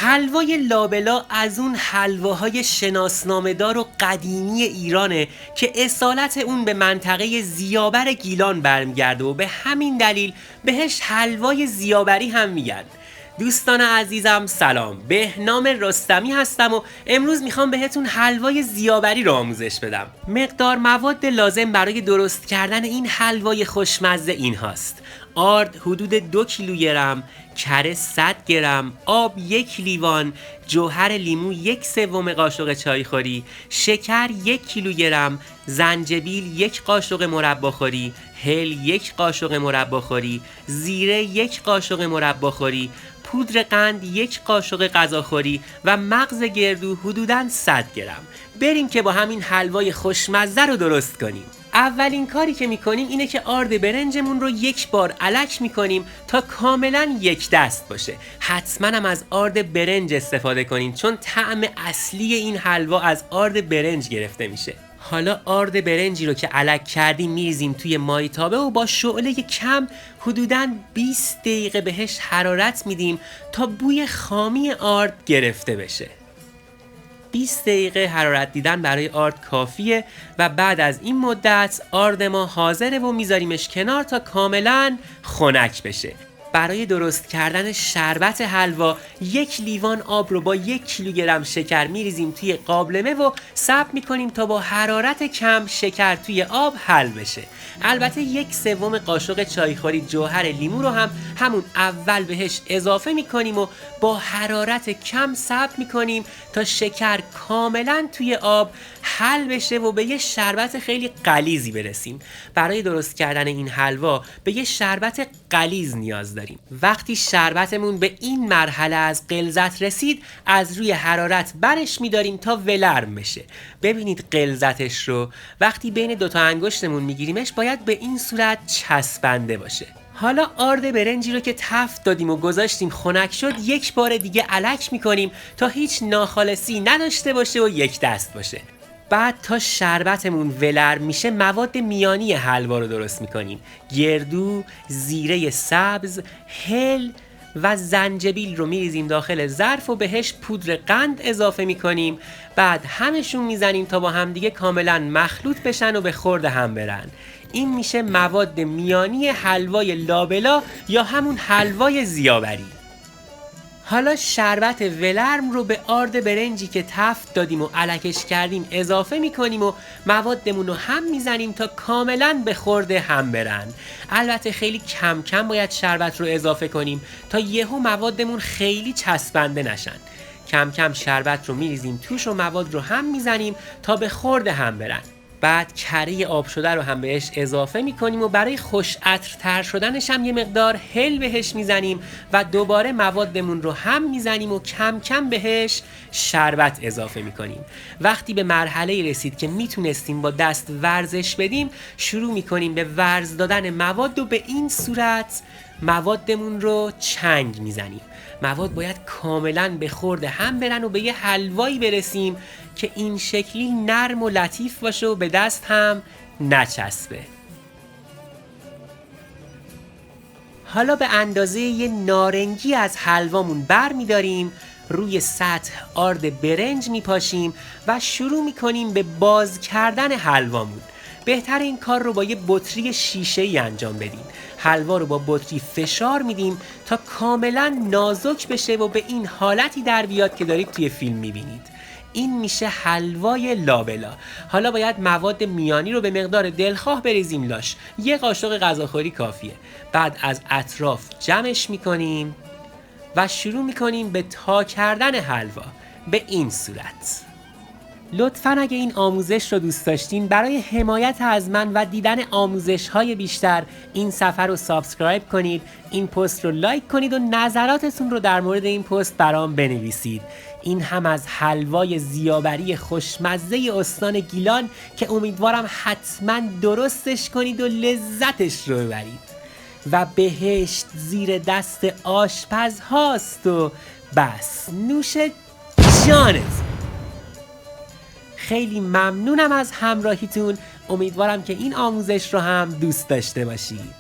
حلوای لابلا از اون حلواهای شناسنامه‌دار و قدیمی ایرانه که اصالت اون به منطقه زیابر گیلان برمیگرده و به همین دلیل بهش حلوای زیابری هم میگن. دوستان عزیزم سلام، بهنام رستمی هستم و امروز میخوام بهتون حلوای زیابری رو آموزش بدم. مقدار مواد لازم برای درست کردن این حلوای خوشمزه این هاست: آرد حدود 2 کیلوگرم، کره 100 گرم، آب 1 لیوان، جوهر لیمو 1/3 قاشق چایخوری، شکر 1 کیلوگرم، زنجبیل 1 قاشق مرباخوری، هل 1 قاشق مرباخوری، زیره 1 قاشق مرباخوری، پودر قند 1 قاشق غذاخوری و مغز گردو حدوداً 100 گرم. بریم که با همین حلوای خوشمزه رو درست کنیم. اولین کاری که میکنیم اینه که آرد برنجمون رو 1 بار الک میکنیم تا کاملا یک دست باشه. حتما هم از آرد برنج استفاده کنین چون طعم اصلی این حلوا از آرد برنج گرفته میشه. حالا آرد برنجی رو که الک کردیم میریزیم توی مایتابه و با شعله کم حدوداً 20 دقیقه بهش حرارت میدیم تا بوی خامی آرد گرفته بشه. 20 دقیقه حرارت دیدن برای آرد کافیه و بعد از این مدت آرد ما حاضره و میذاریمش کنار تا کاملا خنک بشه. برای درست کردن شربت حلوا 1 لیوان آب رو با 1 کیلوگرم شکر میریزیم توی قابلمه و صبر میکنیم تا با حرارت کم شکر توی آب حل بشه. البته 1/3 قاشق چایخوری جوهر لیمو رو هم همون اول بهش اضافه میکنیم و با حرارت کم صبر میکنیم تا شکر کاملا توی آب حل بشه و به یه شربت خیلی غلیظی برسیم. برای درست کردن این حلوا به یه شربت غلیظ نیاز داریم. وقتی شربتمون به این مرحله از غلظت رسید از روی حرارت برش میداریم تا ولرم بشه. ببینید غلظتش رو، وقتی بین 2 تا انگشتمون میگیریمش باید به این صورت چسبنده باشه. حالا آرد برنجی رو که تفت دادیم و گذاشتیم خنک شد 1 بار دیگه الک میکنیم تا هیچ ناخالصی نداشته باشه و یک دست باشه. بعد تا شربتمون ولرم میشه مواد میانی حلوا رو درست میکنیم: گردو، زیره سبز، هل و زنجبیل رو میریزیم داخل ظرف و بهش پودر قند اضافه میکنیم. بعد همشون میزنیم تا با همدیگه کاملا مخلوط بشن و به خورد هم برن. این میشه مواد میانی حلوای لابلا یا همون حلوای زیابری. حالا شربت ولرم رو به آرد برنجی که تفت دادیم و الکش کردیم اضافه میکنیم و موادمون رو هم میزنیم تا کاملا به خورد هم برن. البته خیلی کم کم باید شربت رو اضافه کنیم تا یهو موادمون خیلی چسبنده نشن. کم کم شربت رو میریزیم توش و مواد رو هم میزنیم تا به خورد هم برن. بعد کره آب شده رو هم بهش اضافه میکنیم و برای خوش عطرتر شدنش هم یه مقدار هل بهش میزنیم و دوباره موادمون رو هم میزنیم و کم کم بهش شربت اضافه میکنیم. وقتی به مرحله رسید که میتونستیم با دست ورزش بدیم شروع میکنیم به ورز دادن مواد و به این صورت موادمون رو چنگ میزنیم. مواد باید کاملا به خورد هم برن و به یه حلوایی برسیم که این شکلی نرم و لطیف باشه و به دست هم نچسبه. حالا به اندازه یه نارنگی از حلوامون بر میداریم، روی سطح آرد برنج میپاشیم و شروع میکنیم به باز کردن حلوامون. بهتر این کار رو با یه بطری شیشه‌ای انجام بدیم. حلوا رو با بطری فشار میدیم تا کاملا نازک بشه و به این حالتی در بیاد که دارید توی فیلم میبینید. این میشه حلوای لابلا. حالا باید مواد میانی رو به مقدار دلخواه بریزیم لاش. 1 قاشق غذاخوری کافیه. بعد از اطراف جمعش میکنیم و شروع میکنیم به تا کردن حلوا به این صورت. لطفاً اگه این آموزش رو دوست داشتین برای حمایت از من و دیدن آموزش‌های بیشتر این صفحه رو سابسکرایب کنید، این پست رو لایک کنید و نظراتتون رو در مورد این پست برام بنویسید. این هم از حلوای زیابری خوشمزه استان گیلان که امیدوارم حتما درستش کنید و لذتش رو ببرید. و بهشت زیر دست آشپز هاست و بس نوش جانت. خیلی ممنونم از همراهیتون. امیدوارم که این آموزش رو هم دوست داشته باشید.